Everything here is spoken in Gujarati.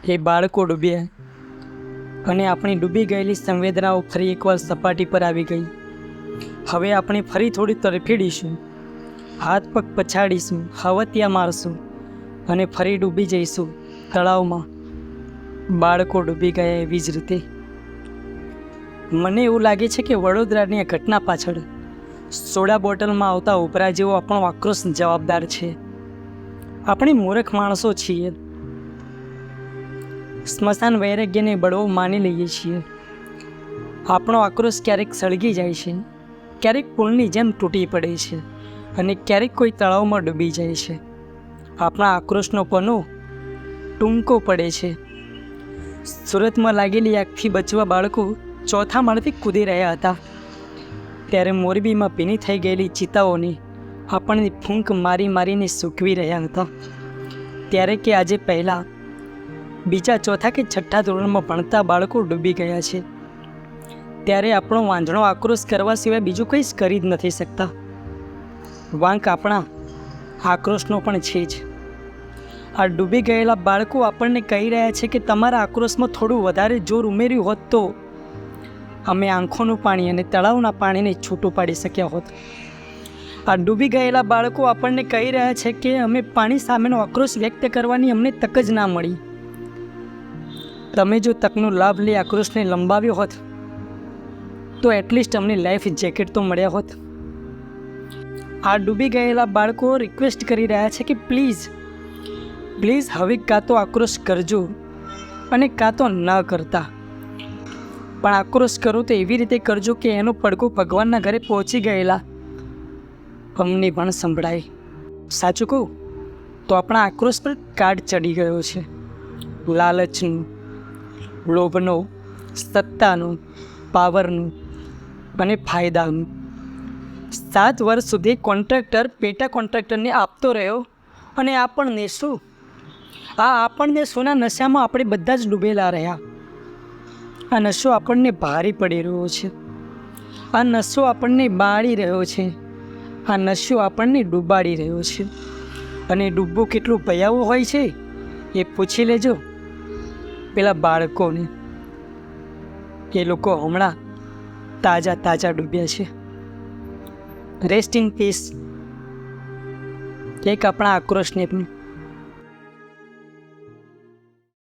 એ બાળકો ડૂબ્યા અને આપણી ડૂબી ગયેલી સંવેદનાઓ ફરી એકવાર સપાટી પર આવી ગઈ. હવે આપણે ફરી થોડી તરફેડીશું, હાથ પગ પછાડીશું, હવતિયા મારશું અને ફરી ડૂબી જઈશું તળાવમાં. બાળકો ડૂબી ગયા એવી જ રીતે. મને એવું લાગે છે કે વડોદરાની આ ઘટના પાછળ સોડા બોટલમાં આવતા ઉપરા જેવો આપણો આક્રોશ જવાબદાર છે. આપણે મૂર્ખ માણસો છીએ. સ્મશાન વૈરાગ્યને બળવો માની લઈએ છીએ. આપણો આક્રોશ ક્યારેક સળગી જાય છે, ક્યારેક પુલની જેમ તૂટી પડે છે અને ક્યારેક કોઈ તળાવમાં ડૂબી જાય છે. આપણા આક્રોશનો પનો ટૂંકો પડે છે. સુરતમાં લાગેલી આગથી બચવા બાળકો ચોથા માળથી કૂદી રહ્યા હતા, ત્યારે મોરબીમાં ભીની થઈ ગયેલી ચિતાઓને આપણને ફૂંક મારી મારીને સૂકવી રહ્યા હતા. ત્યારે કે આજે પહેલાં બીજા ચોથા કે છઠ્ઠા ધોરણમાં ભણતા બાળકો ડૂબી ગયા છે, ત્યારે આપણો વાંઝણો આક્રોશ કરવા સિવાય બીજું કંઈ જ કરી જ નથી શકતા. વાંક આપણા આક્રોશનો પણ છે જ. આ ડૂબી ગયેલા બાળકો આપણને કહી રહ્યા છે કે તમારા આક્રોશમાં થોડું વધારે જોર ઉમેર્યું હોત તો અમે આંખોનું પાણી અને તળાવના પાણીને છૂટું પાડી શક્યા હોત. આ ડૂબી ગયેલા બાળકો આપણને કહી રહ્યા છે કે અમે પાણી સામેનો આક્રોશ વ્યક્ત કરવાની અમને તક જ ના મળી. તમે જો તકનો લાભ લઈ આક્રોશને લંબાવ્યો હોત તો એટલીસ્ટ અમને લાઈફ જેકેટ તો મળ્યા હોત. આ ડૂબી ગયેલા બાળકો રિક્વેસ્ટ કરી રહ્યા છે કે પ્લીઝ હવે કાં તો આક્રોશ કરજો અને કાં તો ન કરતા, પણ આક્રોશ કરો તો એવી રીતે કરજો કે એનો પડઘો ભગવાનના ઘરે પહોંચી ગયેલા અમને પણ સંભળાય. સાચું કહું તો આપણા આક્રોશ પર કાળ ચડી ગયો છે. લાલચનું, લોભનો, સત્તાનું, પાવરનું અને ફાયદાનું. 7 વર્ષ સુધી કોન્ટ્રાક્ટર પેટા કોન્ટ્રાક્ટરને આપતો રહ્યો અને આપણને શું? આપણને સોના નશામાં આપણે બધા જ ડૂબેલા રહ્યા. આ નશો આપણને ભારે પડી રહ્યો છે. આ નશો આપણને બાળી રહ્યો છે. આ નશો આપણને ડૂબાડી રહ્યો છે. અને ડૂબવું કેટલું ભયાવહ હોય છે એ પૂછી લેજો પેલા બાળકોને. એ લોકો હમણાં તાજા ડૂબ્યા છે. Rest in peace. એક આપણા આક્રોશને